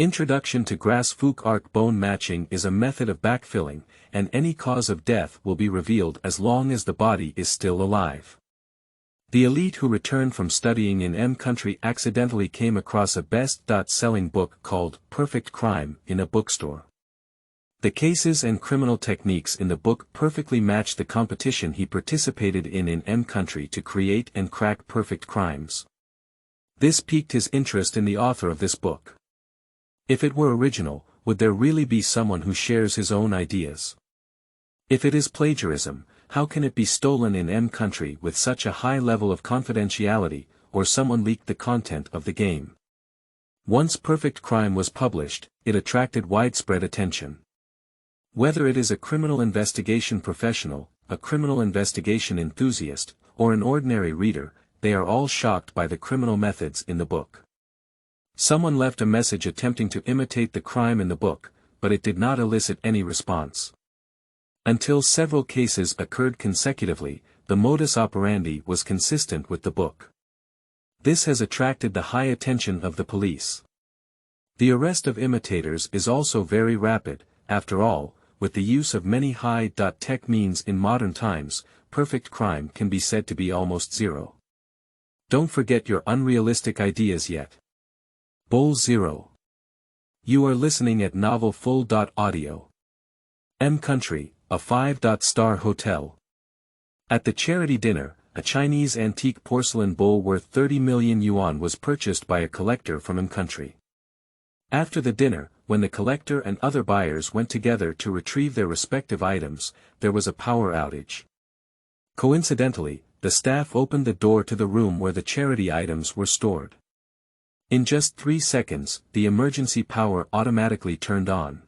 Introduction to Grass Fuke Arc. Bone matching is a method of backfilling, and any cause of death will be revealed as long as the body is still alive. The elite who returned from studying in M country accidentally came across a best-selling book called Perfect Crime in a bookstore. The cases and criminal techniques in the book perfectly match the competition he participated in M country to create and crack perfect crimes. This piqued his interest in the author of this book. If it were original, would there really be someone who shares his own ideas? If it is plagiarism, how can it be stolen in M country with such a high level of confidentiality, or someone leaked the content of the game? Once Perfect Crime was published, it attracted widespread attention. Whether it is a criminal investigation professional, a criminal investigation enthusiast, or an ordinary reader, they are all shocked by the criminal methods in the book. Someone left a message attempting to imitate the crime in the book, but it did not elicit any response. Until several cases occurred consecutively, the modus operandi was consistent with the book. This has attracted the high attention of the police. The arrest of imitators is also very rapid. After all, with the use of many high-tech means in modern times, perfect crime can be said to be almost zero. Don't forget your unrealistic ideas yet. Bowl 0. You are listening at Novel Full.audio. M Country, a 5-star hotel. At the charity dinner, a Chinese antique porcelain bowl worth 30 million yuan was purchased by a collector from M Country. After the dinner, when the collector and other buyers went together to retrieve their respective items, there was a power outage. Coincidentally, the staff opened the door to the room where the charity items were stored. In just 3 seconds, the emergency power automatically turned on.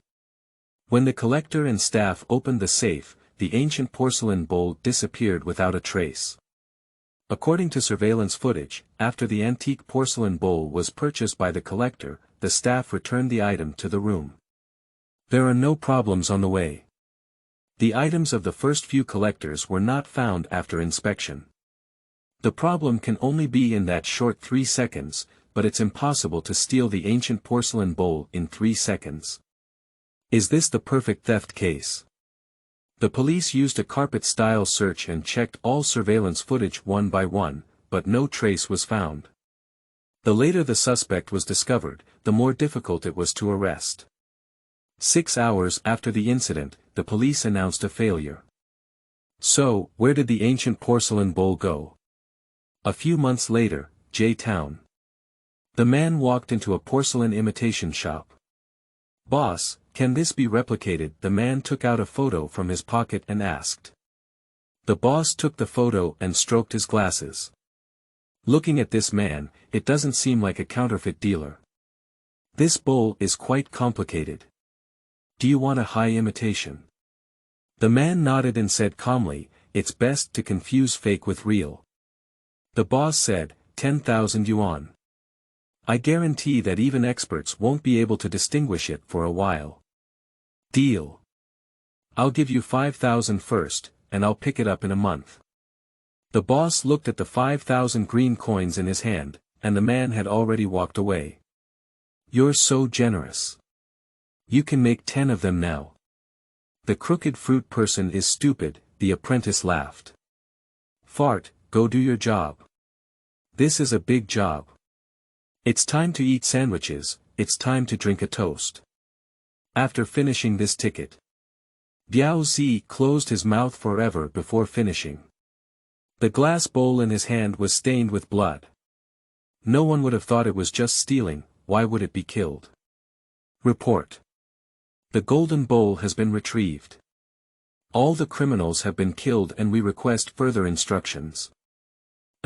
When the collector and staff opened the safe, the ancient porcelain bowl disappeared without a trace. According to surveillance footage, after the antique porcelain bowl was purchased by the collector, the staff returned the item to the room. There are no problems on the way. The items of the first few collectors were not found after inspection. The problem can only be in that short 3 seconds, but it's impossible to steal the ancient porcelain bowl in 3 seconds. Is this the perfect theft case? The police used a carpet-style search and checked all surveillance footage one by one, but no trace was found. The later the suspect was discovered, the more difficult it was to arrest. 6 hours after the incident, the police announced a failure. So, where did the ancient porcelain bowl go? A few months later, J-Town. The man walked into a porcelain imitation shop. "Boss, can this be replicated?" The man took out a photo from his pocket and asked. The boss took the photo and stroked his glasses. Looking at this man, it doesn't seem like a counterfeit dealer. This bowl is quite complicated. Do you want a high imitation? The man nodded and said calmly, "It's best to confuse fake with real." The boss said, 10,000 yuan. I guarantee that even experts won't be able to distinguish it for a while. Deal. I'll give you 5,000 first, and I'll pick it up in a month. The boss looked at the 5,000 green coins in his hand, and the man had already walked away. You're so generous. You can make 10 of them now. The crooked fruit person is stupid, the apprentice laughed. Fart, go do your job. This is a big job. It's time to eat sandwiches, it's time to drink a toast. After finishing this ticket, Biao Zi closed his mouth forever before finishing. The glass bowl in his hand was stained with blood. No one would have thought it was just stealing. Why would it be killed? Report. The golden bowl has been retrieved. All the criminals have been killed and we request further instructions.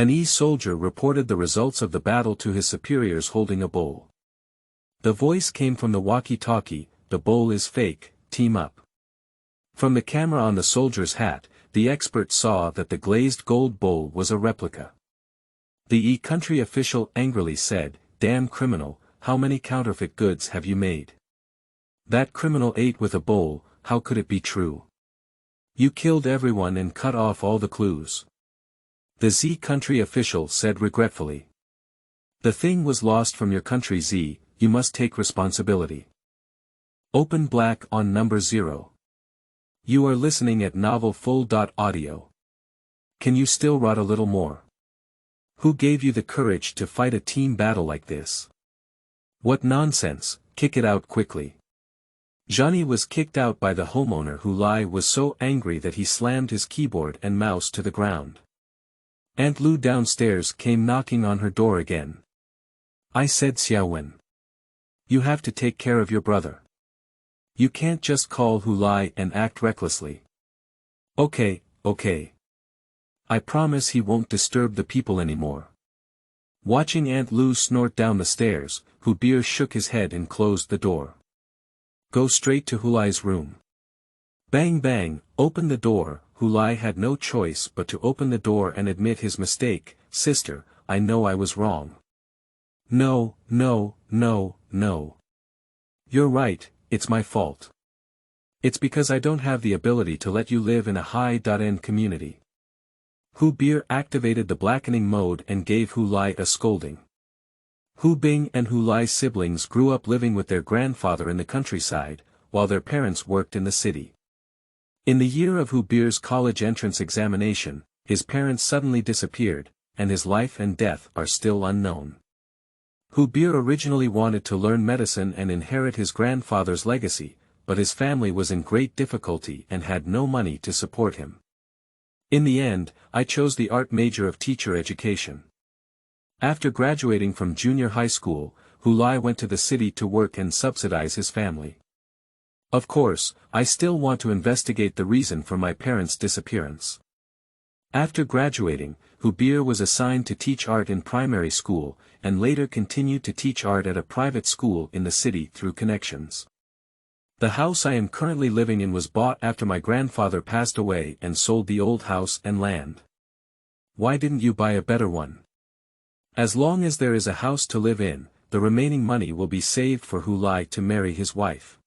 An soldier reported the results of the battle to his superiors holding a bowl. The voice came from the walkie-talkie, "The bowl is fake, team up." From the camera on the soldier's hat, the expert saw that the glazed gold bowl was a replica. The country official angrily said, "Damn criminal, how many counterfeit goods have you made? That criminal ate with a bowl, how could it be true? You killed everyone and cut off all the clues." The Z country official said regretfully. The thing was lost from your country Z, you must take responsibility. Open black on number 0. You are listening at novel full.audio. Can you still rot a little more? Who gave you the courage to fight a team battle like this? What nonsense, kick it out quickly. Johnny was kicked out by the homeowner who was so angry that he slammed his keyboard and mouse to the ground. Aunt Lou downstairs came knocking on her door again. I said, Xiaowen. You have to take care of your brother. You can't just call Hu Lai and act recklessly. Okay. I promise he won't disturb the people anymore. Watching Aunt Lou snort down the stairs, Hu Beer shook his head and closed the door. Go straight to Hu Lai's room. Bang bang, open the door. Hu Lai had no choice but to open the door and admit his mistake. Sister, I know I was wrong. No. You're right, it's my fault. It's because I don't have the ability to let you live in a high-end community. Hu Beer activated the blackening mode and gave Hu Lai a scolding. Hu Bing and Hu Lai's siblings grew up living with their grandfather in the countryside, while their parents worked in the city. In the year of Hu Beer's college entrance examination, his parents suddenly disappeared, and his life and death are still unknown. Hu Beer originally wanted to learn medicine and inherit his grandfather's legacy, but his family was in great difficulty and had no money to support him. In the end, I chose the art major of teacher education. After graduating from junior high school, Hu Lai went to the city to work and subsidize his family. Of course, I still want to investigate the reason for my parents' disappearance. After graduating, Hu Beer was assigned to teach art in primary school, and later continued to teach art at a private school in the city through connections. The house I am currently living in was bought after my grandfather passed away and sold the old house and land. Why didn't you buy a better one? As long as there is a house to live in, the remaining money will be saved for Hu Lai to marry his wife.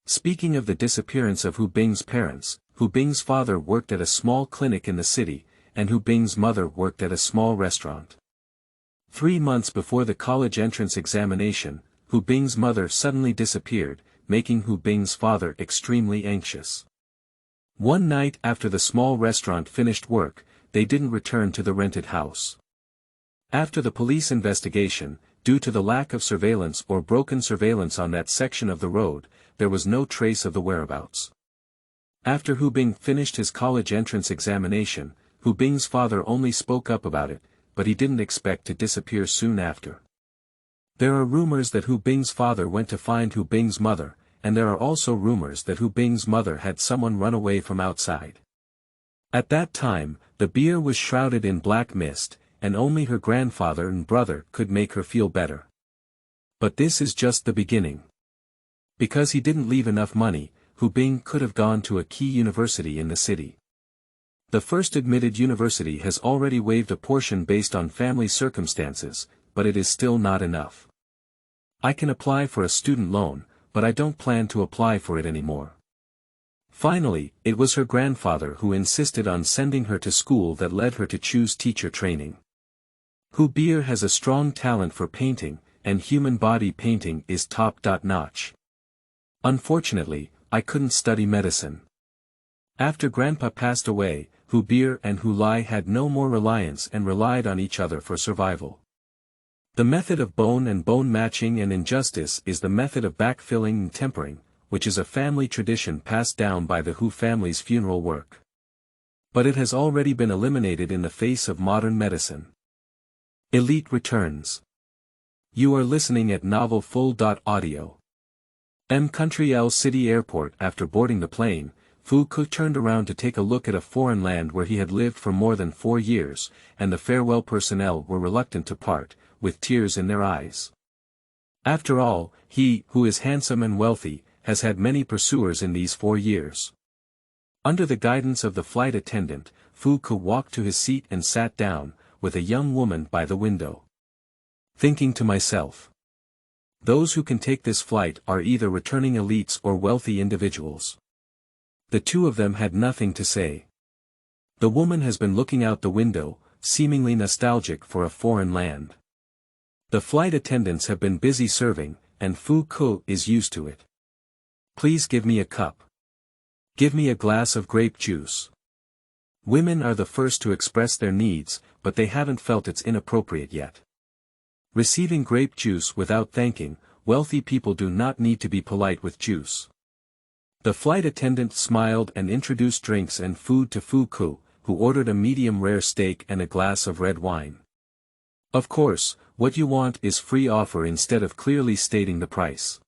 Speaking of the disappearance of Hu Bing's parents, Hu Bing's father worked at a small clinic in the city, and Hu Bing's mother worked at a small restaurant. 3 months before the college entrance examination, Hu Bing's mother suddenly disappeared, making Hu Bing's father extremely anxious. One night after the small restaurant finished work, they didn't return to the rented house. After the police investigation, due to the lack of surveillance or broken surveillance on that section of the road, there was no trace of the whereabouts. After Hu Bing finished his college entrance examination, Hu Bing's father only spoke up about it, but he didn't expect to disappear soon after. There are rumors that Hu Bing's father went to find Hu Bing's mother, and there are also rumors that Hu Bing's mother had someone run away from outside. At that time, the beer was shrouded in black mist, and only her grandfather and brother could make her feel better. But this is just the beginning. Because he didn't leave enough money, Hu Bing could have gone to a key university in the city. The first admitted university has already waived a portion based on family circumstances, but it is still not enough. I can apply for a student loan, but I don't plan to apply for it anymore. Finally, it was her grandfather who insisted on sending her to school that led her to choose teacher training. Hu Beer has a strong talent for painting, and human body painting is top-notch. Unfortunately, I couldn't study medicine. After Grandpa passed away, Hu Beer and Hu Lai had no more reliance and relied on each other for survival. The method of bone and bone matching and injustice is the method of backfilling and tempering, which is a family tradition passed down by the Hu family's funeral work. But it has already been eliminated in the face of modern medicine. Elite returns. You are listening at novel full.audio. Country L City Airport. After boarding the plane, Fu Ku turned around to take a look at a foreign land where he had lived for more than 4 years, and the farewell personnel were reluctant to part, with tears in their eyes. After all, he, who is handsome and wealthy, has had many pursuers in these 4 years. Under the guidance of the flight attendant, Fu Ku walked to his seat and sat down, with a young woman by the window. Thinking to myself, those who can take this flight are either returning elites or wealthy individuals. The two of them had nothing to say. The woman has been looking out the window, seemingly nostalgic for a foreign land. The flight attendants have been busy serving, and Fu Ku is used to it. Please give me a cup. Give me a glass of grape juice. Women are the first to express their needs, but they haven't felt it's inappropriate yet. Receiving grape juice without thanking, wealthy people do not need to be polite with juice. The flight attendant smiled and introduced drinks and food to Fu Ku, who ordered a medium rare steak and a glass of red wine. Of course, what you want is free offer instead of clearly stating the price.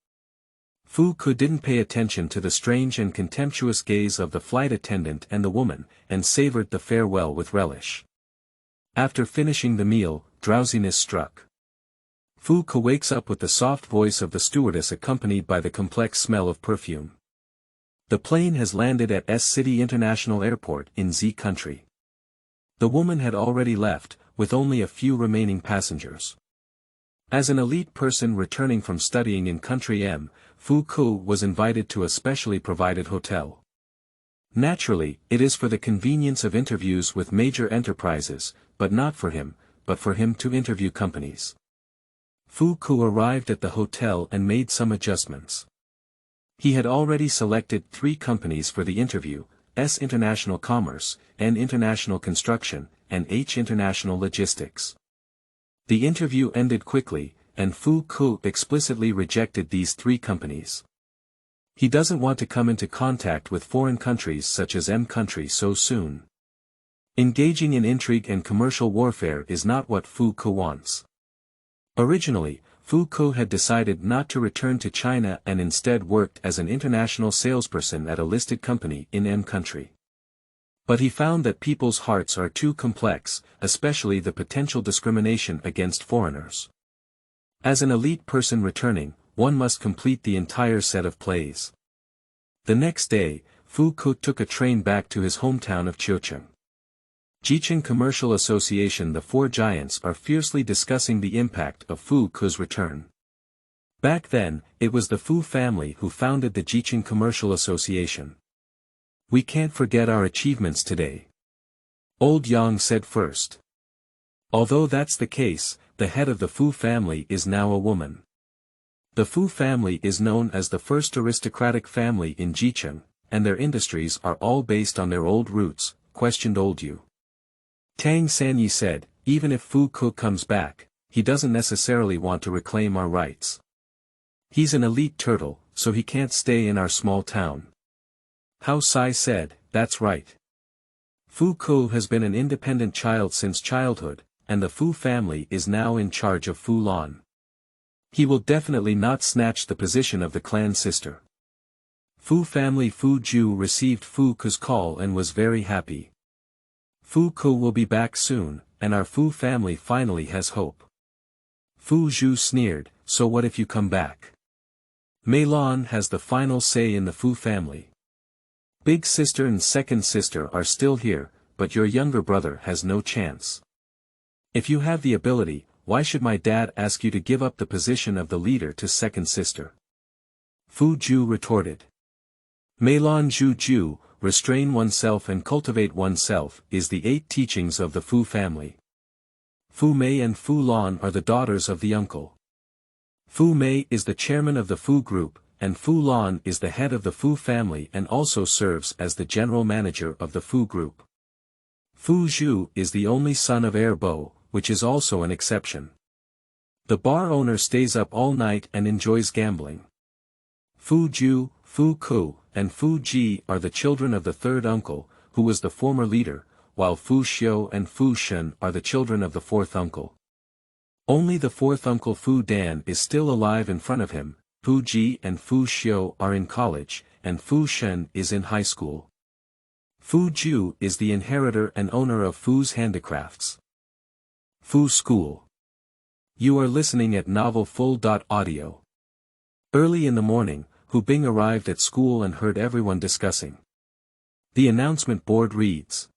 Fu Ku didn't pay attention to the strange and contemptuous gaze of the flight attendant and the woman, and savored the farewell with relish. After finishing the meal, drowsiness struck. Fu Ku wakes up with the soft voice of the stewardess accompanied by the complex smell of perfume. The plane has landed at S City International Airport in Z country. The woman had already left, with only a few remaining passengers. As an elite person returning from studying in country M, Fu Ku was invited to a specially provided hotel. Naturally, it is for the convenience of interviews with major enterprises, but not for him, but for him to interview companies. Fu Ku arrived at the hotel and made some adjustments. He had already selected 3 companies for the interview: S International Commerce, N International Construction, and H International Logistics. The interview ended quickly, and Fu Ku explicitly rejected these 3 companies. He doesn't want to come into contact with foreign countries such as M country so soon. Engaging in intrigue and commercial warfare is not what Fu Ku wants. Originally, Fu Ku had decided not to return to China and instead worked as an international salesperson at a listed company in M country. But he found that people's hearts are too complex, especially the potential discrimination against foreigners. As an elite person returning, one must complete the entire set of plays. The next day, Fu Ku took a train back to his hometown of Jicheng. Jicheng Commercial Association. The 4 giants are fiercely discussing the impact of Fu Ku's return. Back then, it was the Fu family who founded the Jicheng Commercial Association. We can't forget our achievements today. Old Yang said first. Although that's the case, the head of the Fu family is now a woman. The Fu family is known as the first aristocratic family in Jicheng, and their industries are all based on their old roots, questioned old Yu. Tang Sanyi said, even if Fu Ku comes back, he doesn't necessarily want to reclaim our rights. He's an elite turtle, so he can't stay in our small town. Hao Sai said, that's right. Fu Ku has been an independent child since childhood, and the Fu family is now in charge of Fu Lan. He will definitely not snatch the position of the clan sister. Fu family Fu Ju received Fu Ku's call and was very happy. Fu Ku will be back soon, and our Fu family finally has hope. Fu Ju sneered, so what if you come back? Mei Lan has the final say in the Fu family. Big sister and second sister are still here, but your younger brother has no chance. If you have the ability, why should my dad ask you to give up the position of the leader to second sister? Fu Ju retorted. Mei Lan Ju, restrain oneself and cultivate oneself, is the 8 teachings of the Fu family. Fu Mei and Fu Lan are the daughters of the uncle. Fu Mei is the chairman of the Fu group, and Fu Lan is the head of the Fu family and also serves as the general manager of the Fu group. Fu Ju is the only son of Heir Bo, which is also an exception. The bar owner stays up all night and enjoys gambling. Fu Ju, Fu Ku, and Fu Ji are the children of the third uncle, who was the former leader, while Fu Xiu and Fu Shen are the children of the fourth uncle. Only the fourth uncle Fu Dan is still alive in front of him. Fu Ji and Fu Xiu are in college, and Fu Shen is in high school. Fu Ju is the inheritor and owner of Fu's handicrafts. Fu School. You are listening at novelfull.audio. Early in the morning, Hu Bing arrived at school and heard everyone discussing. The announcement board reads: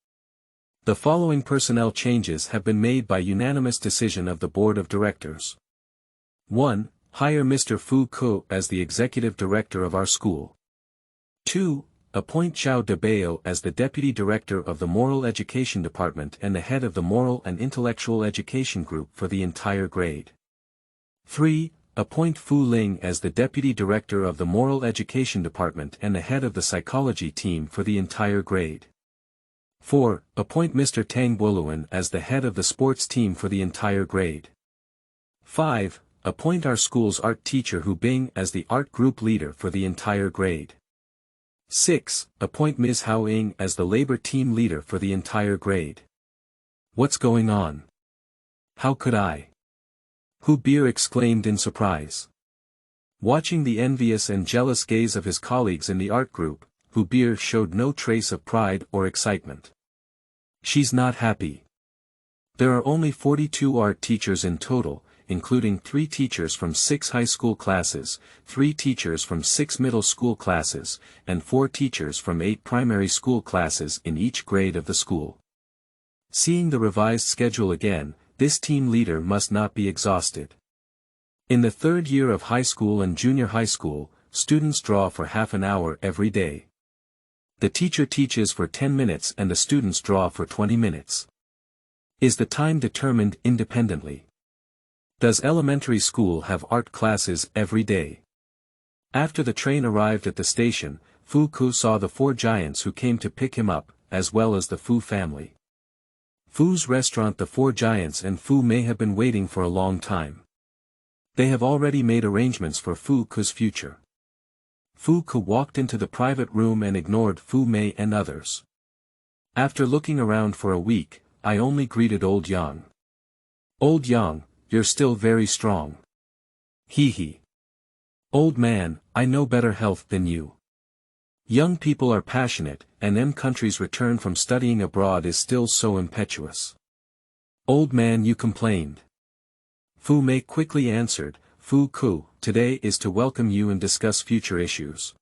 the following personnel changes have been made by unanimous decision of the board of directors. 1. Hire Mr. Fu Ku as the executive director of our school. 2. Appoint Zhao Debao as the deputy director of the Moral Education Department and the head of the Moral and Intellectual Education Group for the entire grade. 3. Appoint Fu Ling as the Deputy Director of the Moral Education Department and the head of the Psychology team for the entire grade. 4. Appoint Mr. Tang Boluan as the head of the Sports team for the entire grade. 5. Appoint our school's art teacher Hu Bing as the art group leader for the entire grade. 6. Appoint Ms. Hao Ying as the labor team leader for the entire grade. What's going on? How could I? Hu Beer exclaimed in surprise. Watching the envious and jealous gaze of his colleagues in the art group, Hu Beer showed no trace of pride or excitement. She's not happy. There are only 42 art teachers in total, including 3 teachers from 6 high school classes, 3 teachers from 6 middle school classes, and 4 teachers from 8 primary school classes in each grade of the school. Seeing the revised schedule again, this team leader must not be exhausted. In the 3rd year of high school and junior high school, students draw for half an hour every day. The teacher teaches for 10 minutes and the students draw for 20 minutes. Is the time determined independently? Does elementary school have art classes every day? After the train arrived at the station, Fu Ku saw the 4 giants who came to pick him up, as well as the Fu family. Fu's restaurant. The 4 giants and Fu may have been waiting for a long time. They have already made arrangements for Fu Ku's future. Fu Ku walked into the private room and ignored Fu Mei and others. After looking around for a week, I only greeted Old Yang. Old Yang, you're still very strong. Hee hee. Old man, I know better health than you. Young people are passionate, and them country's return from studying abroad is still so impetuous. Old man, you complained. Fu Mei quickly answered, Fu Ku, today is to welcome you and discuss future issues.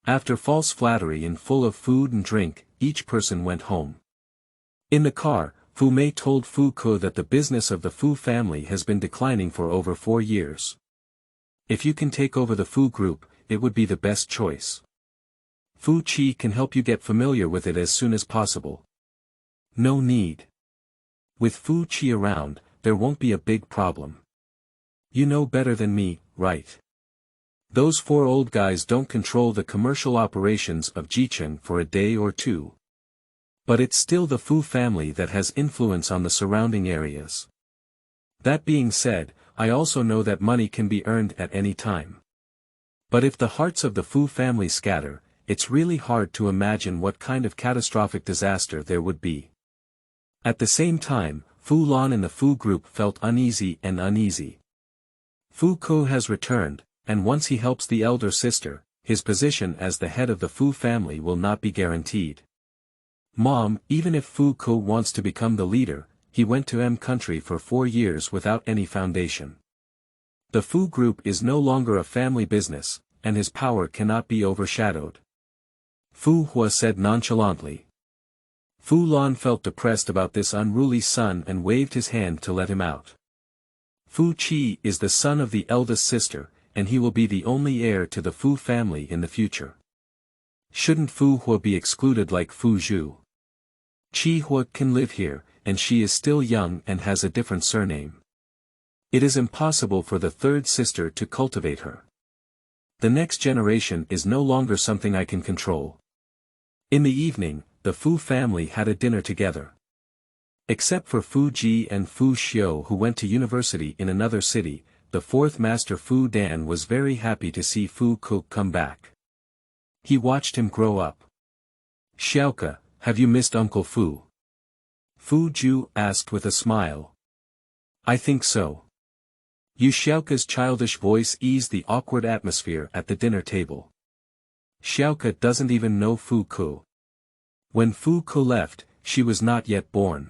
After false flattery and full of food and drink, each person went home. In the car, Fu Mei told Fu Ku that the business of the Fu family has been declining for over 4 years. If you can take over the Fu group, it would be the best choice. Fu Chi can help you get familiar with it as soon as possible. No need. With Fu Chi around, there won't be a big problem. You know better than me, right? Those 4 old guys don't control the commercial operations of Jicheng for a day or 2. But it's still the Fu family that has influence on the surrounding areas. That being said, I also know that money can be earned at any time. But if the hearts of the Fu family scatter, it's really hard to imagine what kind of catastrophic disaster there would be. At the same time, Fu Lan and the Fu group felt uneasy. Fu Ku has returned, and once he helps the elder sister, his position as the head of the Fu family will not be guaranteed. Mom, even if Fu Ku wants to become the leader, he went to M country for 4 years without any foundation. The Fu group is no longer a family business, and his power cannot be overshadowed. Fu Hua said nonchalantly. Fu Lan felt depressed about this unruly son and waved his hand to let him out. Fu Chi is the son of the eldest sister, and he will be the only heir to the Fu family in the future. Shouldn't Fu Hua be excluded like Fu Zhu? Chi Hua can live here, and she is still young and has a different surname. It is impossible for the 3rd sister to cultivate her. The next generation is no longer something I can control. In the evening, the Fu family had a dinner together. Except for Fu Ji and Fu Xiu who went to university in another city, the 4th master Fu Dan was very happy to see Fu Ku come back. He watched him grow up. Xiaoke, have you missed Uncle Fu? Fu Ju asked with a smile. I think so. Yu Xiaoke's childish voice eased the awkward atmosphere at the dinner table. Xiaoke doesn't even know Fu Ku. When Fu Ku left, she was not yet born.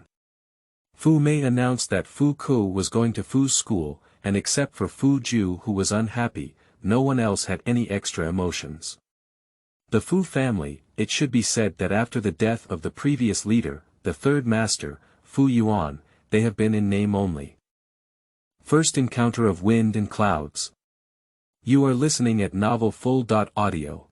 Fu Mei announced that Fu Ku was going to Fu's school, and except for Fu Ju who was unhappy, no one else had any extra emotions. The Fu family, it should be said that after the death of the previous leader, the 3rd master, Fu Yuan, they have been in name only. First encounter of wind and clouds. You are listening at novelfull.audio.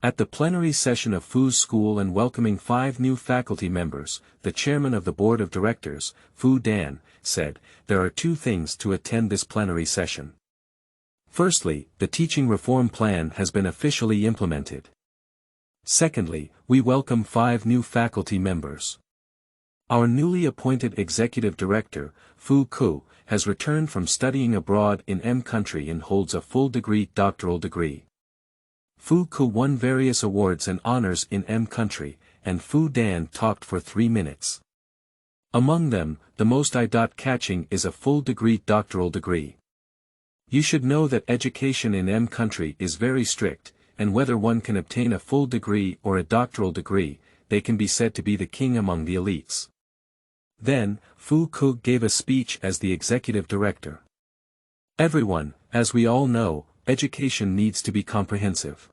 At the plenary session of Fu's school and welcoming 5 new faculty members, the chairman of the board of directors, Fu Dan, said, "There are 2 things to attend this plenary session. Firstly, the teaching reform plan has been officially implemented. Secondly, we welcome 5 new faculty members. Our newly appointed executive director, Fu Ku, has returned from studying abroad in M country and holds a full doctoral degree. Fu Ku won various awards and honors in M country, and Fu Dan talked for 3 minutes. Among them, the most eye-catching is a full doctoral degree. You should know that education in M country is very strict, and whether one can obtain a full degree or a doctoral degree, they can be said to be the king among the elites." Then, Fu Ku gave a speech as the executive director. "Everyone, as we all know, education needs to be comprehensive.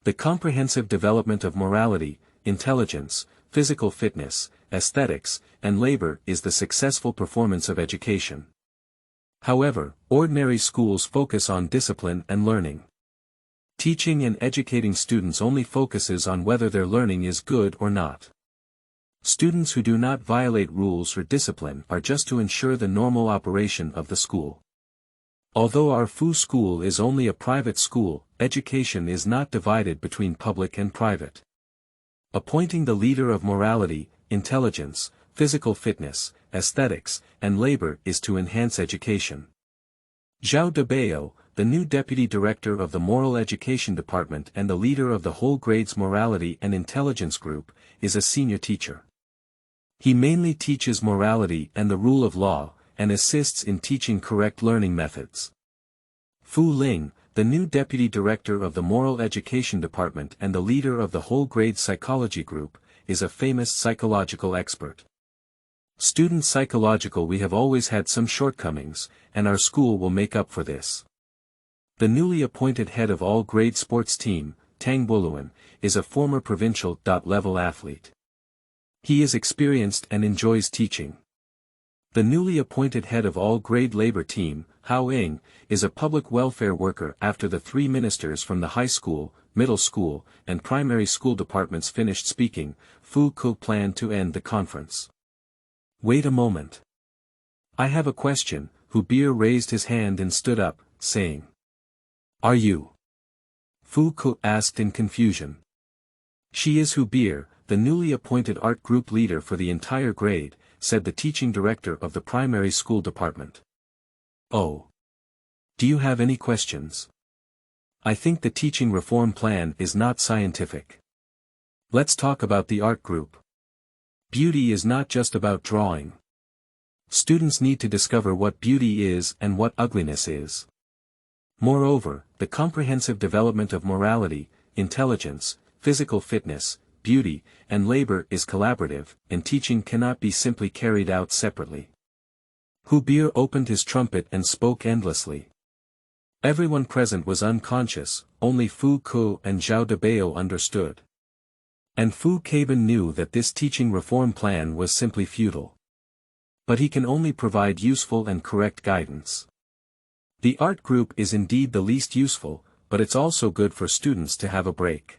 The comprehensive development of morality, intelligence, physical fitness, aesthetics, and labor is the successful performance of education. However, ordinary schools focus on discipline and learning. Teaching and educating students only focuses on whether their learning is good or not. Students who do not violate rules or discipline are just to ensure the normal operation of the school. Although our Fu school is only a private school, education is not divided between public and private. Appointing the leader of morality, intelligence, physical fitness, aesthetics, and labor is to enhance education. Zhao Debao, the new deputy director of the Moral Education Department and the leader of the whole grade's Morality and Intelligence Group, is a senior teacher. He mainly teaches morality and the rule of law, and assists in teaching correct learning methods. Fu Ling, the new deputy director of the Moral Education Department and the leader of the whole grade Psychology Group, is a famous psychological expert. Student psychological we have always had some shortcomings, and our school will make up for this. The newly appointed head of all grade sports team, Tang Boluan, is a former provincial level athlete. He is experienced and enjoys teaching. The newly appointed head of all grade labor team, Hao Ing, is a public welfare worker. After the 3 ministers from the high school, middle school, and primary school departments finished speaking, Fu Ku planned to end the conference. "Wait a moment. I have a question." Hu Beer raised his hand and stood up, saying. "Are you?" Fu Ku asked in confusion. "She is Hu Beer, the newly appointed art group leader for the entire grade," said the teaching director of the primary school department. "Oh. Do you have any questions? I think the teaching reform plan is not scientific. Let's talk about the art group. Beauty is not just about drawing. Students need to discover what beauty is and what ugliness is. Moreover, the comprehensive development of morality, intelligence, physical fitness, beauty, and labor is collaborative, and teaching cannot be simply carried out separately." Hu Beer opened his trumpet and spoke endlessly. Everyone present was unconscious, only Fu Ku and Zhao Debao understood. And Fu Caban knew that this teaching reform plan was simply futile. But he can only provide useful and correct guidance. The art group is indeed the least useful, but it's also good for students to have a break.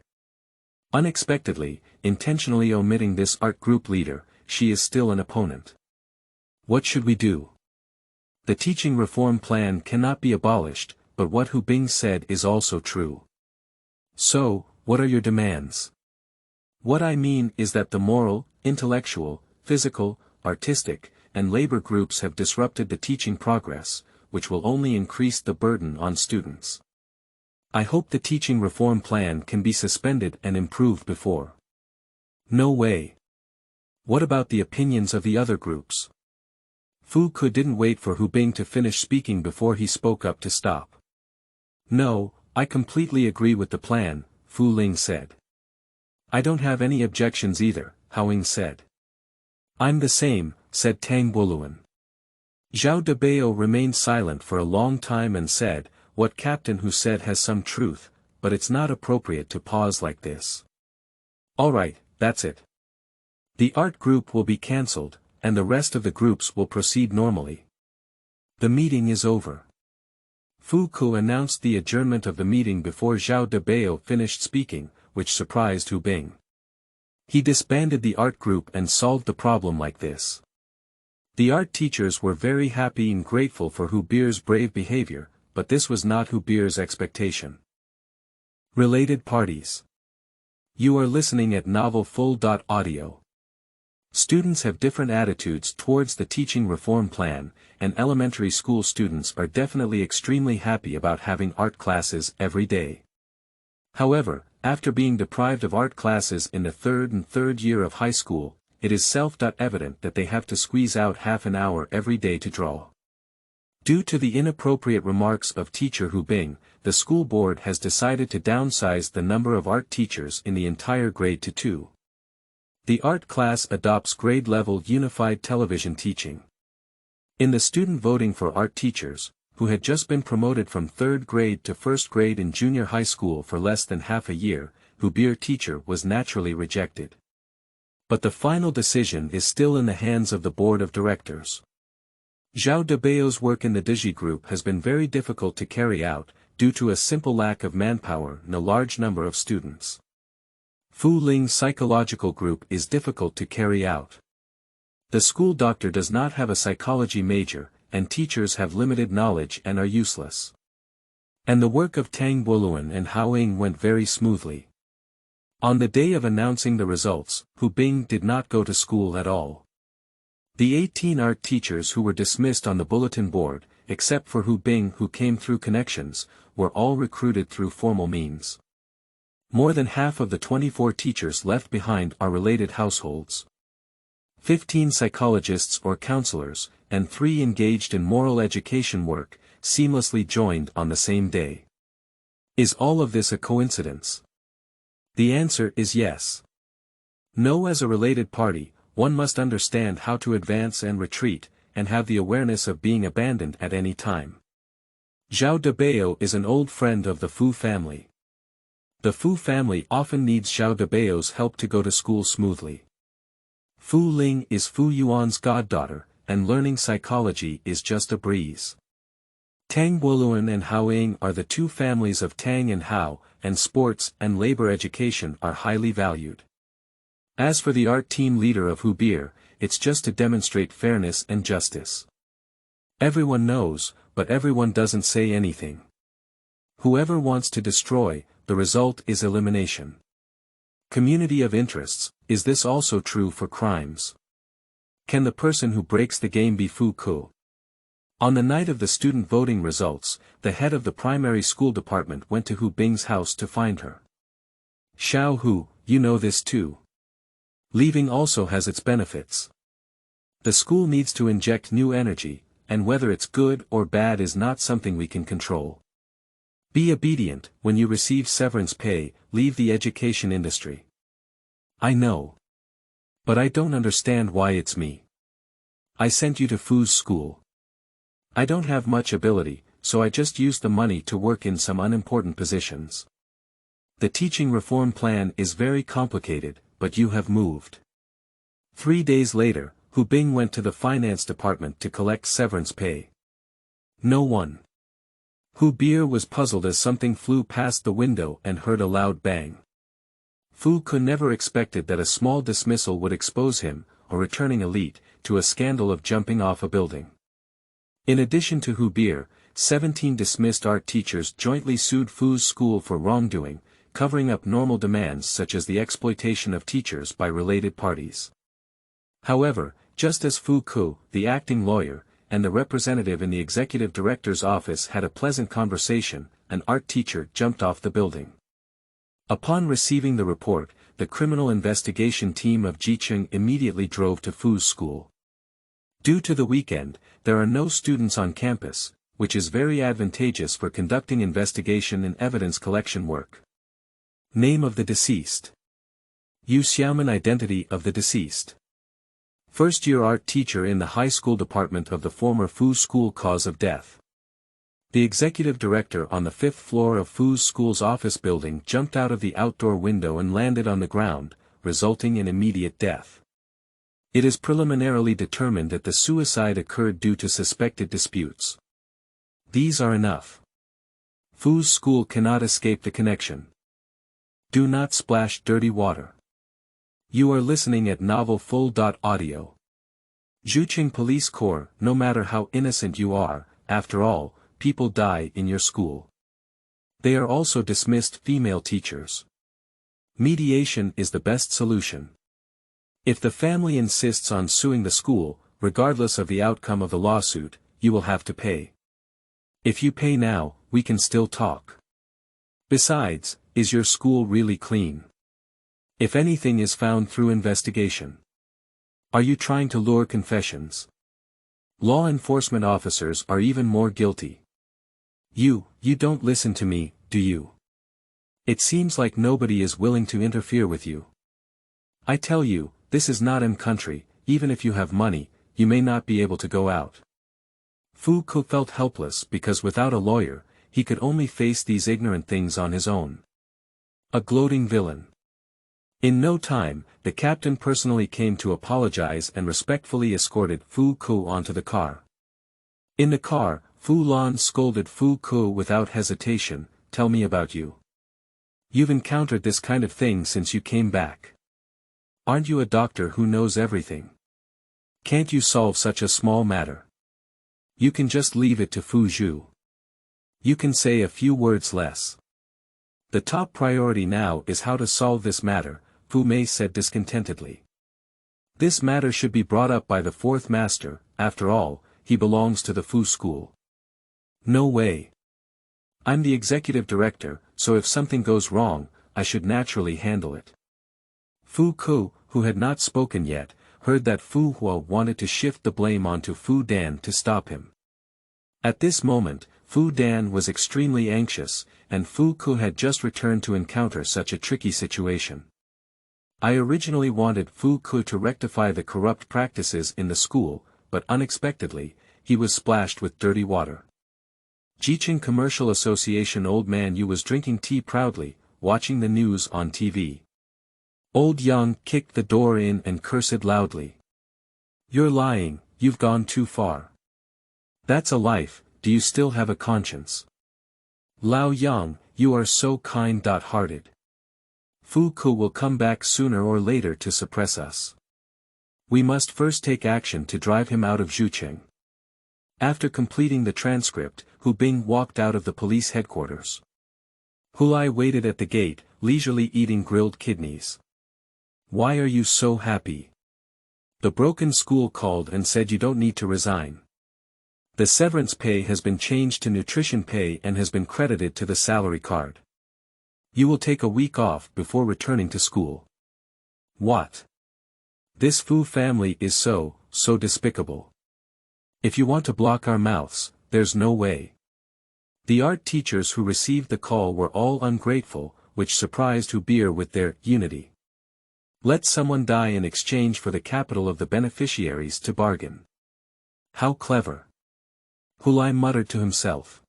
Unexpectedly, intentionally omitting this art group leader, she is still an opponent. What should we do? The teaching reform plan cannot be abolished, but what Hu Bing said is also true. So, what are your demands? What I mean is that the moral, intellectual, physical, artistic, and labor groups have disrupted the teaching progress, which will only increase the burden on students. I hope the teaching reform plan can be suspended and improved before. No way. What about the opinions of the other groups? Fu Ku didn't wait for Hu Bing to finish speaking before he spoke up to stop. No, I completely agree with the plan, Fu Ling said. I don't have any objections either, Hao Ying said. I'm the same, said Tang Boluan. Zhao Debao remained silent for a long time and said, what Captain Hu said has some truth, but it's not appropriate to pause like this. Alright, that's it. The art group will be cancelled, and the rest of the groups will proceed normally. The meeting is over. Fu Ku announced the adjournment of the meeting before Zhao Debao finished speaking, which surprised Hu Bing. He disbanded the art group and solved the problem like this. The art teachers were very happy and grateful for Hu Bier's brave behavior, but this was not Hu Bier's expectation. Related parties. You are listening at Novel Full.audio. Students have different attitudes towards the teaching reform plan, and elementary school students are definitely extremely happy about having art classes every day. However, after being deprived of art classes in the third year of high school, it is self-evident that they have to squeeze out half an hour every day to draw. Due to the inappropriate remarks of teacher Hu Bing, the school board has decided to downsize the number of art teachers in the entire grade to 2. The art class adopts grade-level unified television teaching. In the student voting for art teachers, who had just been promoted from 3rd grade to 1st grade in junior high school for less than half a year, Hu Bier teacher was naturally rejected. But the final decision is still in the hands of the board of directors. Zhao Debao's work in the Digi group has been very difficult to carry out, due to a simple lack of manpower and a large number of students. Fu Ling's psychological group is difficult to carry out. The school doctor does not have a psychology major, and teachers have limited knowledge and are useless. And the work of Tang Boluan and Hao Ying went very smoothly. On the day of announcing the results, Hu Bing did not go to school at all. The 18 art teachers who were dismissed on the bulletin board, except for Hu Bing who came through connections, were all recruited through formal means. More than half of the 24 teachers left behind are related households. 15 psychologists or counselors, and 3 engaged in moral education work, seamlessly joined on the same day. Is all of this a coincidence? The answer is yes. No, as a related party, one must understand how to advance and retreat, and have the awareness of being abandoned at any time. Zhao Debao is an old friend of the Fu family. The Fu family often needs Zhao Debao's help to go to school smoothly. Fu Ling is Fu Yuan's goddaughter, and learning psychology is just a breeze. Tang Boluan and Hao Ying are the 2 families of Tang and Hao, and sports and labor education are highly valued. As for the art team leader of Hu Bier, it's just to demonstrate fairness and justice. Everyone knows, but everyone doesn't say anything. Whoever wants to destroy, the result is elimination. Community of interests, is this also true for crimes? Can the person who breaks the game be Fu Ku? On the night of the student voting results, the head of the primary school department went to Hu Bing's house to find her. Xiao Hu, you know this too. Leaving also has its benefits. The school needs to inject new energy, and whether it's good or bad is not something we can control. Be obedient. When you receive severance pay, leave the education industry. I know. But I don't understand why it's me. I sent you to Fu's school. I don't have much ability, so I just used the money to work in some unimportant positions. The teaching reform plan is very complicated, but you have moved. 3 days later, Hu Bing went to the finance department to collect severance pay. No one. Hu Bier was puzzled as something flew past the window and heard a loud bang. Fu Ku never expected that a small dismissal would expose him, a returning elite, to a scandal of jumping off a building. In addition to Hu Bier, 17 dismissed art teachers jointly sued Fu's school for wrongdoing, covering up normal demands such as the exploitation of teachers by related parties. However, just as Fu Ku, the acting lawyer, and the representative in the executive director's office had a pleasant conversation, an art teacher jumped off the building. Upon receiving the report, the criminal investigation team of Jicheng immediately drove to Fu's school. Due to the weekend, there are no students on campus, which is very advantageous for conducting investigation and evidence collection work. Name of the deceased. Yu Xiaoman. Identity of the deceased. First-year art teacher in the high school department of the former Fu school. Cause of death. The executive director on the 5th floor of Fu's school's office building jumped out of the outdoor window and landed on the ground, resulting in immediate death. It is preliminarily determined that the suicide occurred due to suspected disputes. These are enough. Fu's school cannot escape the connection. Do not splash dirty water. You are listening at Novel Full. Audio. Zhucheng Police Corps. No matter how innocent you are, after all, people die in your school. They are also dismissed female teachers. Mediation is the best solution. If the family insists on suing the school, regardless of the outcome of the lawsuit, you will have to pay. If you pay now, we can still talk. Besides, is your school really clean? If anything is found through investigation. Are you trying to lure confessions? Law enforcement officers are even more guilty. You don't listen to me, do you? It seems like nobody is willing to interfere with you. I tell you, this is not M country. Even if you have money, you may not be able to go out. Fu Ku felt helpless because without a lawyer, he could only face these ignorant things on his own. A gloating villain. In no time, the captain personally came to apologize and respectfully escorted Fu Ku onto the car. In the car, Fu Lan scolded Fu Ku without hesitation. Tell me about you. You've encountered this kind of thing since you came back. Aren't you a doctor who knows everything? Can't you solve such a small matter? You can just leave it to Fu Zhu. You can say a few words less. The top priority now is how to solve this matter, Fu Mei said discontentedly. This matter should be brought up by the fourth master. After all, he belongs to the Fu school. No way. I'm the executive director, so if something goes wrong, I should naturally handle it. Fu Ku, who had not spoken yet, heard that Fu Hua wanted to shift the blame onto Fu Dan to stop him. At this moment, Fu Dan was extremely anxious, and Fu Ku had just returned to encounter such a tricky situation. I originally wanted Fu Ku to rectify the corrupt practices in the school, but unexpectedly, he was splashed with dirty water. Jicheng Commercial Association Old Man Yu was drinking tea proudly, watching the news on TV. Old Yang kicked the door in and cursed loudly. You're lying, you've gone too far. That's a life, do you still have a conscience? Lao Yang, you are so kind-hearted. Fu Ku will come back sooner or later to suppress us. We must first take action to drive him out of Zhucheng. After completing the transcript, Hu Bing walked out of the police headquarters. Hu Lai waited at the gate, leisurely eating grilled kidneys. Why are you so happy? The broken school called and said you don't need to resign. The severance pay has been changed to nutrition pay and has been credited to the salary card. You will take a week off before returning to school. What? This Fu family is so despicable. If you want to block our mouths, there's no way. The art teachers who received the call were all ungrateful, which surprised Hu Beer with their unity. Let someone die in exchange for the capital of the beneficiaries to bargain. How clever. Hu Lai muttered to himself.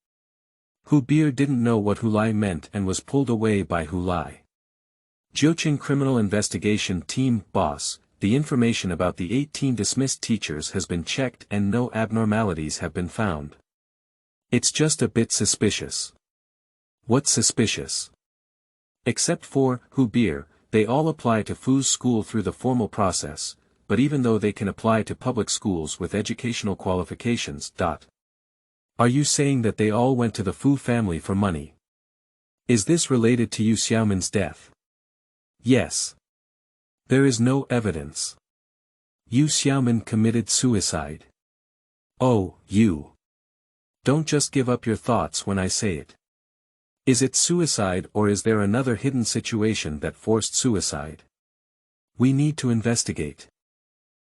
Hu Beer didn't know what Hu Lai meant and was pulled away by Hu Lai. Zhucheng Criminal Investigation Team Boss, the information about the 18 dismissed teachers has been checked and no abnormalities have been found. It's just a bit suspicious. What's suspicious? Except for Hu Beer, they all apply to Fu's school through the formal process, but even though they can apply to public schools with educational qualifications. Are you saying that they all went to the Fu family for money? Is this related to Yu Xiaomin's death? Yes. There is no evidence. Yu Xiaomin committed suicide. Oh, you. Don't just give up your thoughts when I say it. Is it suicide or is there another hidden situation that forced suicide? We need to investigate.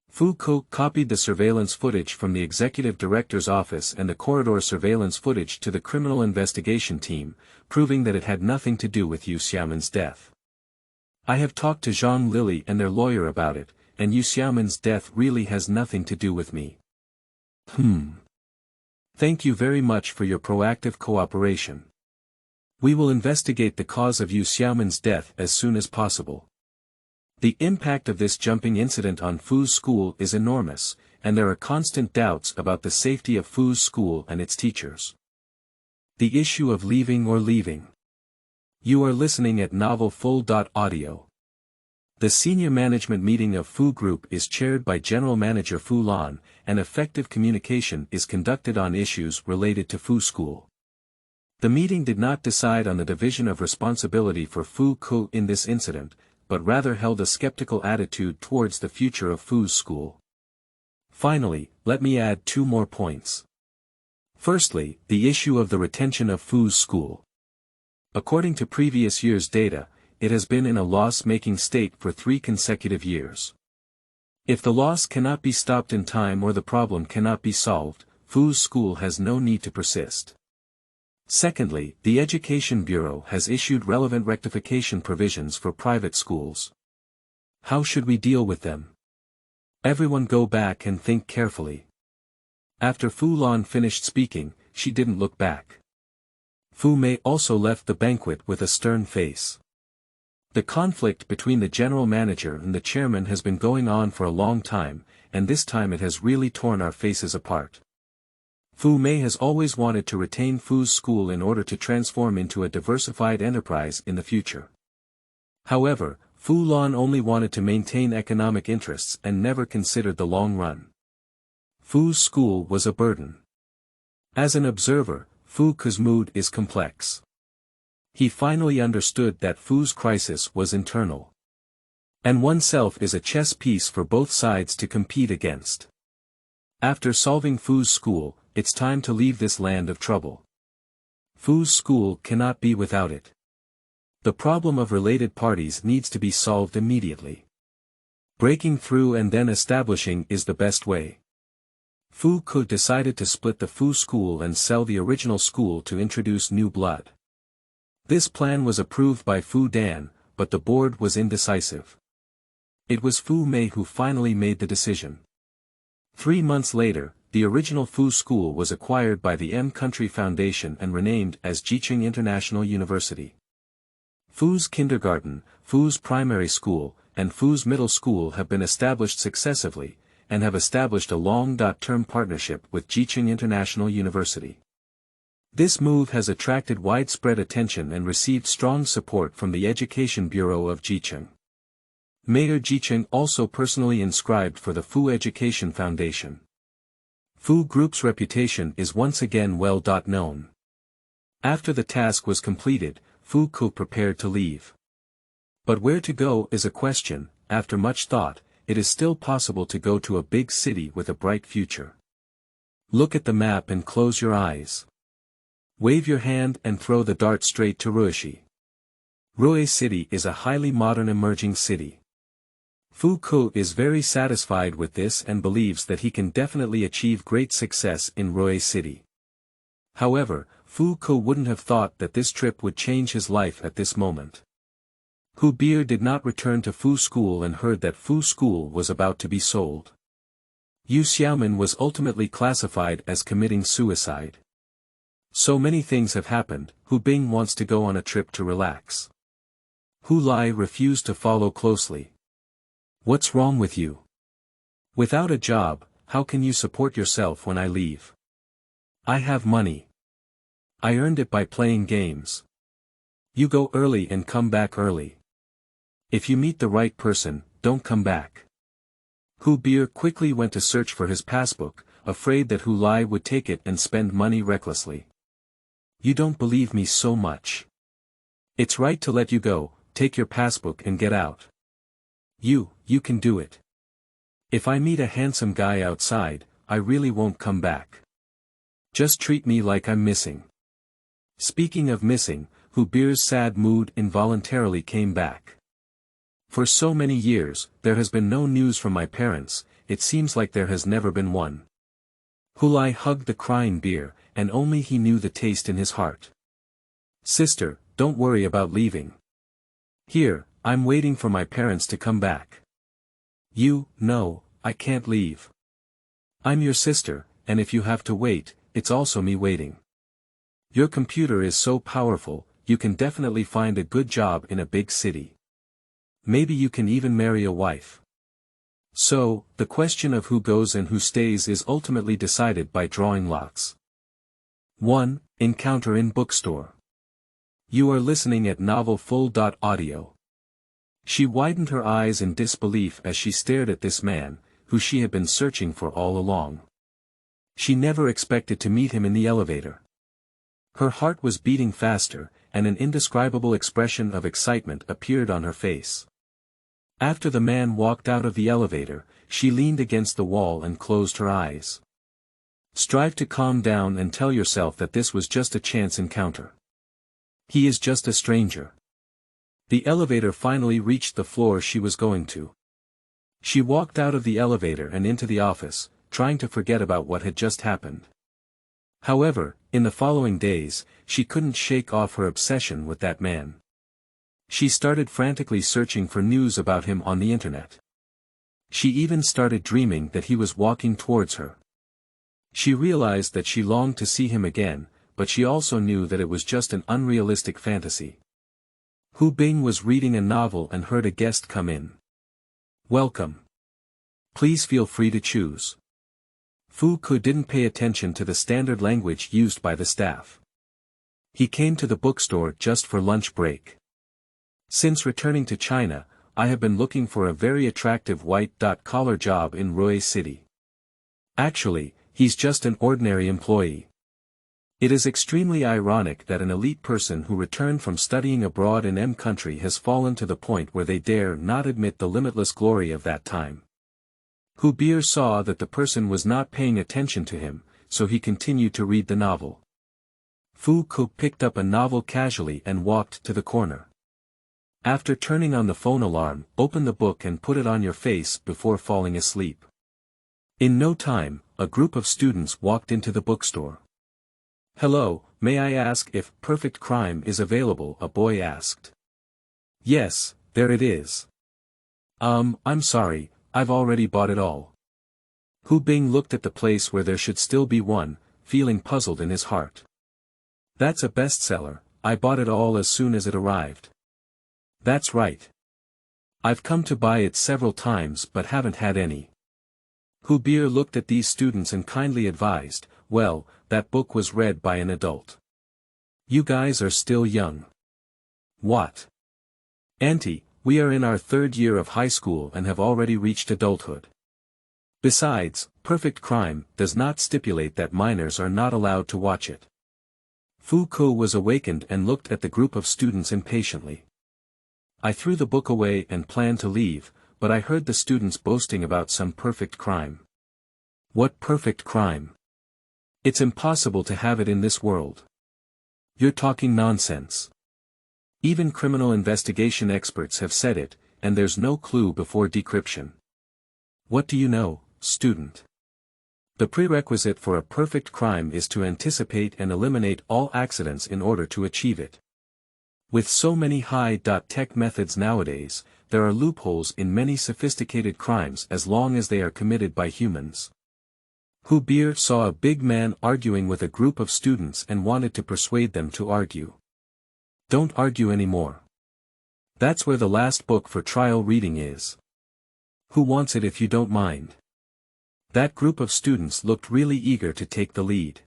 Fu Ku copied the surveillance footage from the executive director's office and the corridor surveillance footage to the criminal investigation team, proving that it had nothing to do with Yu Xiaomin's death. I have talked to Zhang Lili and their lawyer about it, and Yu Xiaomin's death really has nothing to do with me. Thank you very much for your proactive cooperation. We will investigate the cause of Yu Xiaomin's death as soon as possible. The impact of this jumping incident on Fu's school is enormous, and there are constant doubts about the safety of Fu's school and its teachers. The issue of leaving or leaving. You are listening at Novel Full. Audio. The senior management meeting of Fu Group is chaired by General Manager Fu Lan, and effective communication is conducted on issues related to Fu School. The meeting did not decide on the division of responsibility for Fu Ko in this incident, but rather held a skeptical attitude towards the future of Fu's school. Finally, let me add 2 more points. Firstly, the issue of the retention of Fu's school. According to previous year's data, it has been in a loss-making state for 3 consecutive years. If the loss cannot be stopped in time or the problem cannot be solved, Fu's school has no need to persist. Secondly, the Education Bureau has issued relevant rectification provisions for private schools. How should we deal with them? Everyone go back and think carefully. After Fu Lan finished speaking, she didn't look back. Fu Mei also left the banquet with a stern face. The conflict between the general manager and the chairman has been going on for a long time, and this time it has really torn our faces apart. Fu Mei has always wanted to retain Fu's school in order to transform into a diversified enterprise in the future. However, Fu Lan only wanted to maintain economic interests and never considered the long run. Fu's school was a burden. As an observer, Fu Ke's mood is complex. He finally understood that Fu's crisis was internal. And oneself is a chess piece for both sides to compete against. After solving Fu's school, it's time to leave this land of trouble. Fu's school cannot be without it. The problem of related parties needs to be solved immediately. Breaking through and then establishing is the best way. Fu Ke decided to split the Fu school and sell the original school to introduce new blood. This plan was approved by Fu Dan, but the board was indecisive. It was Fu Mei who finally made the decision. 3 months later, the original Fu school was acquired by the M Country Foundation and renamed as Jiqing International University. Fu's kindergarten, Fu's primary school, and Fu's middle school have been established successively, and have established a long-term partnership with Jiqing International University. This move has attracted widespread attention and received strong support from the Education Bureau of Jiqing. Mayor Jiqing also personally inscribed for the Fu Education Foundation. Fu Group's reputation is once again well known. After the task was completed, Fu Ke prepared to leave. But where to go is a question. After much thought, it is still possible to go to a big city with a bright future. Look at the map and close your eyes. Wave your hand and throw the dart straight to Ruishi. Rui City is a highly modern emerging city. Fu Ke is very satisfied with this and believes that he can definitely achieve great success in Rui City. However, Fu Ke wouldn't have thought that this trip would change his life at this moment. Hu Bier did not return to Fu school and heard that Fu school was about to be sold. Yu Xiaomin was ultimately classified as committing suicide. So many things have happened. Hu Bing wants to go on a trip to relax. Hu Lai refused to follow closely. What's wrong with you? Without a job, how can you support yourself when I leave? I have money. I earned it by playing games. You go early and come back early. If you meet the right person, don't come back. Hu Bier quickly went to search for his passbook, afraid that Hu Lai would take it and spend money recklessly. You don't believe me so much. It's right to let you go. Take your passbook and get out. You can do it. If I meet a handsome guy outside, I really won't come back. Just treat me like I'm missing. Speaking of missing, Hu Bier's sad mood involuntarily came back. For so many years, there has been no news from my parents. It seems like there has never been one. Hu Lai hugged the crying Bier, and only he knew the taste in his heart. Sister, don't worry about leaving. Here, I'm waiting for my parents to come back. No, I can't leave. I'm your sister, and if you have to wait, it's also me waiting. Your computer is so powerful, you can definitely find a good job in a big city. Maybe you can even marry a wife. So, the question of who goes and who stays is ultimately decided by drawing lots. 1. Encounter in Bookstore. You are listening at novelfull.audio. She widened her eyes in disbelief as she stared at this man, who she had been searching for all along. She never expected to meet him in the elevator. Her heart was beating faster, and an indescribable expression of excitement appeared on her face. After the man walked out of the elevator, she leaned against the wall and closed her eyes. Strive to calm down and tell yourself that this was just a chance encounter. He is just a stranger. The elevator finally reached the floor she was going to. She walked out of the elevator and into the office, trying to forget about what had just happened. However, in the following days, she couldn't shake off her obsession with that man. She started frantically searching for news about him on the internet. She even started dreaming that he was walking towards her. She realized that she longed to see him again, but she also knew that it was just an unrealistic fantasy. Hu Bing was reading a novel and heard a guest come in. Welcome. Please feel free to choose. Fu Ke didn't pay attention to the standard language used by the staff. He came to the bookstore just for lunch break. Since returning to China, I have been looking for a very attractive white-collar job in Rui City. Actually, he's just an ordinary employee. It is extremely ironic that an elite person who returned from studying abroad in M country has fallen to the point where they dare not admit the limitless glory of that time. Hu Beer saw that the person was not paying attention to him, so he continued to read the novel. Fu Ke picked up a novel casually and walked to the corner. After turning on the phone alarm, open the book and put it on your face before falling asleep. In no time, a group of students walked into the bookstore. Hello, may I ask if Perfect Crime is available? A boy asked. Yes, there it is. I'm sorry, I've already bought it all. Hu Bing looked at the place where there should still be one, feeling puzzled in his heart. That's a bestseller, I bought it all as soon as it arrived. That's right. I've come to buy it several times but haven't had any. Hu Beer looked at these students and kindly advised, well, that book was read by an adult. You guys are still young. What? Auntie, we are in our third year of high school and have already reached adulthood. Besides, Perfect Crime does not stipulate that minors are not allowed to watch it. Fu Ke was awakened and looked at the group of students impatiently. I threw the book away and planned to leave, but I heard the students boasting about some perfect crime. What perfect crime? It's impossible to have it in this world. You're talking nonsense. Even criminal investigation experts have said it, and there's no clue before decryption. What do you know, student? The prerequisite for a perfect crime is to anticipate and eliminate all accidents in order to achieve it. With so many high-tech methods nowadays, there are loopholes in many sophisticated crimes as long as they are committed by humans. Hu Beer saw a big man arguing with a group of students and wanted to persuade them to argue. Don't argue anymore. That's where the last book for trial reading is. Who wants it if you don't mind? That group of students looked really eager to take the lead.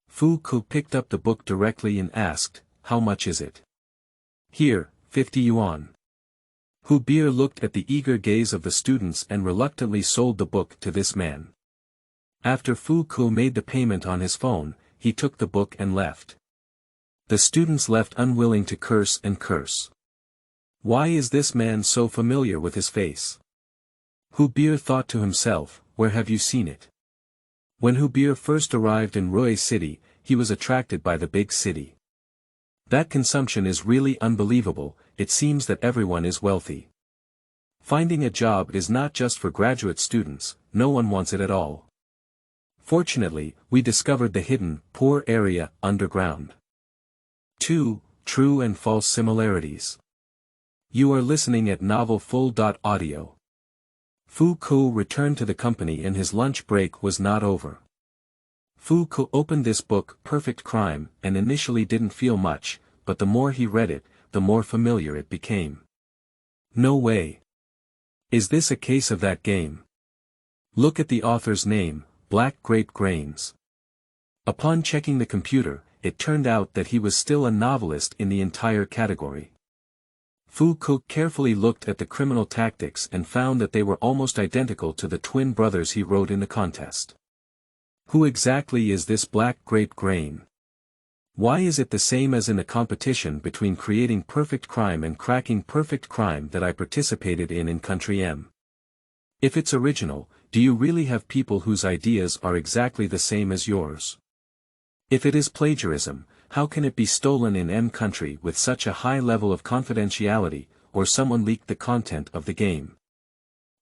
Fu Ke picked up the book directly and asked, how much is it? Here, 50 yuan. Hu Beer looked at the eager gaze of the students and reluctantly sold the book to this man. After Fu Ke made the payment on his phone, he took the book and left. The students left unwilling to curse and curse. Why is this man so familiar with his face? Hu Beer thought to himself, where have you seen it? When Hu Beer first arrived in Rui City, he was attracted by the big city. That consumption is really unbelievable, it seems that everyone is wealthy. Finding a job is not just for graduate students, no one wants it at all. Fortunately, we discovered the hidden, poor area, underground. 2. True and false similarities. You are listening at novelfull.audio. Fu Ke returned to the company and his lunch break was not over. Fu Ke opened this book, Perfect Crime, and initially didn't feel much, but the more he read it, the more familiar it became. No way. Is this a case of that game? Look at the author's name, Black Grape Grains. Upon checking the computer, it turned out that he was still a novelist in the entire category. Fu Ku carefully looked at the criminal tactics and found that they were almost identical to the twin brothers he wrote in the contest. Who exactly is this black grape grain? Why is it the same as in the competition between creating perfect crime and cracking perfect crime that I participated in Country M? If it's original, do you really have people whose ideas are exactly the same as yours? If it is plagiarism, how can it be stolen in M country with such a high level of confidentiality, or someone leaked the content of the game?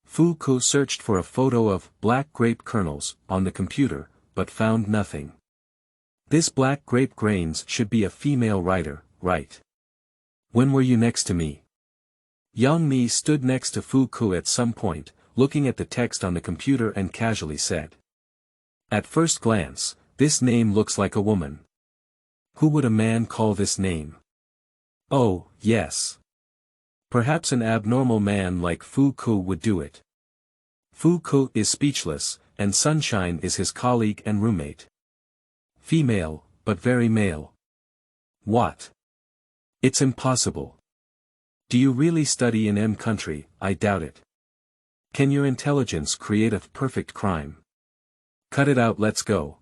Fu Ku searched for a photo of black grape kernels on the computer, but found nothing. This black grape grains should be a female writer, right? When were you next to me? Yang Mi stood next to Fu Ku at some point, looking at the text on the computer and casually said. At first glance, this name looks like a woman. Who would a man call this name? Oh, yes. Perhaps an abnormal man like Fu Ku would do it. Fu Ku is speechless, and Sunshine is his colleague and roommate. Female, but very male. What? It's impossible. Do you really study in M country? I doubt it. Can your intelligence create a perfect crime? Cut it out, let's go.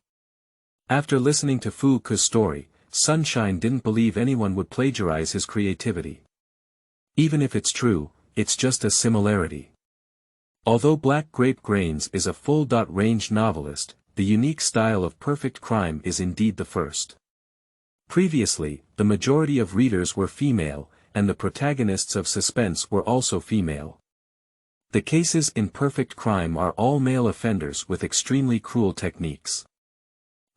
After listening to Fu Ku's story, Sunshine didn't believe anyone would plagiarize his creativity. Even if it's true, it's just a similarity. Although Black Grape Grains is a full-range novelist, the unique style of perfect crime is indeed the first. Previously, the majority of readers were female, and the protagonists of suspense were also female. The cases in perfect crime are all male offenders with extremely cruel techniques.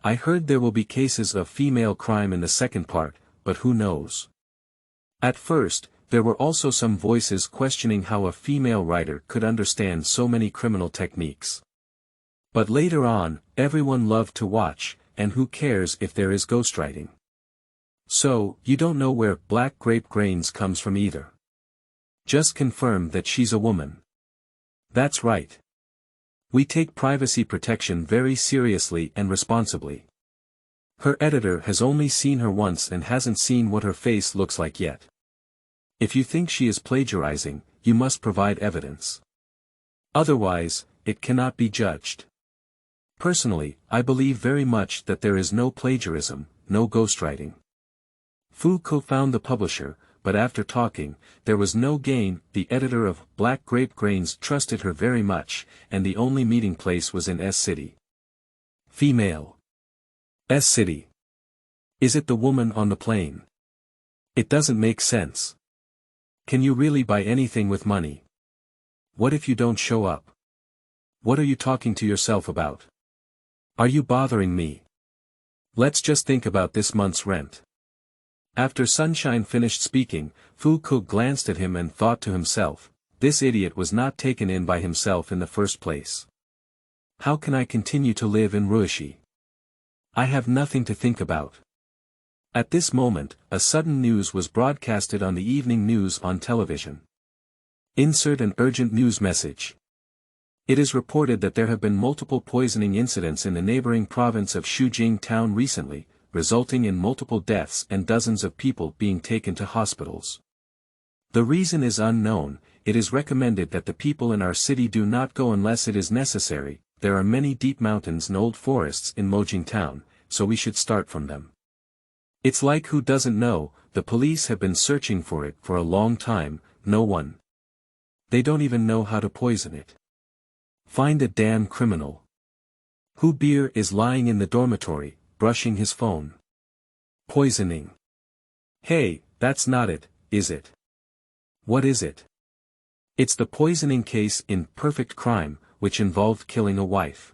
I heard there will be cases of female crime in the second part, but who knows? At first, there were also some voices questioning how a female writer could understand so many criminal techniques. But later on, everyone loved to watch, and who cares if there is ghostwriting? So, you don't know where Black Grape Grains comes from either. Just confirm that she's a woman. That's right. We take privacy protection very seriously and responsibly. Her editor has only seen her once and hasn't seen what her face looks like yet. If you think she is plagiarizing, you must provide evidence. Otherwise, it cannot be judged. Personally, I believe very much that there is no plagiarism, no ghostwriting. Fu Ku found the publisher, but after talking, there was no gain. The editor of Black Grape Grains trusted her very much, and the only meeting place was in S City. Female. S City. Is it the woman on the plane? It doesn't make sense. Can you really buy anything with money? What if you don't show up? What are you talking to yourself about? Are you bothering me? Let's just think about this month's rent. After Sunshine finished speaking, Fu Ku glanced at him and thought to himself, this idiot was not taken in by himself in the first place. How can I continue to live in Ruishi? I have nothing to think about. At this moment, a sudden news was broadcasted on the evening news on television. Insert an urgent news message. It is reported that there have been multiple poisoning incidents in the neighboring province of Shujing town recently, resulting in multiple deaths and dozens of people being taken to hospitals. The reason is unknown. It is recommended that the people in our city do not go unless it is necessary. There are many deep mountains and old forests in Mojing town, so we should start from them. It's like who doesn't know, the police have been searching for it for a long time, no one. They don't even know how to poison it. Find a damn criminal. Who beer is lying in the dormitory, brushing his phone. Poisoning. Hey, that's not it, is it? What is it? It's the poisoning case in Perfect Crime, which involved killing a wife.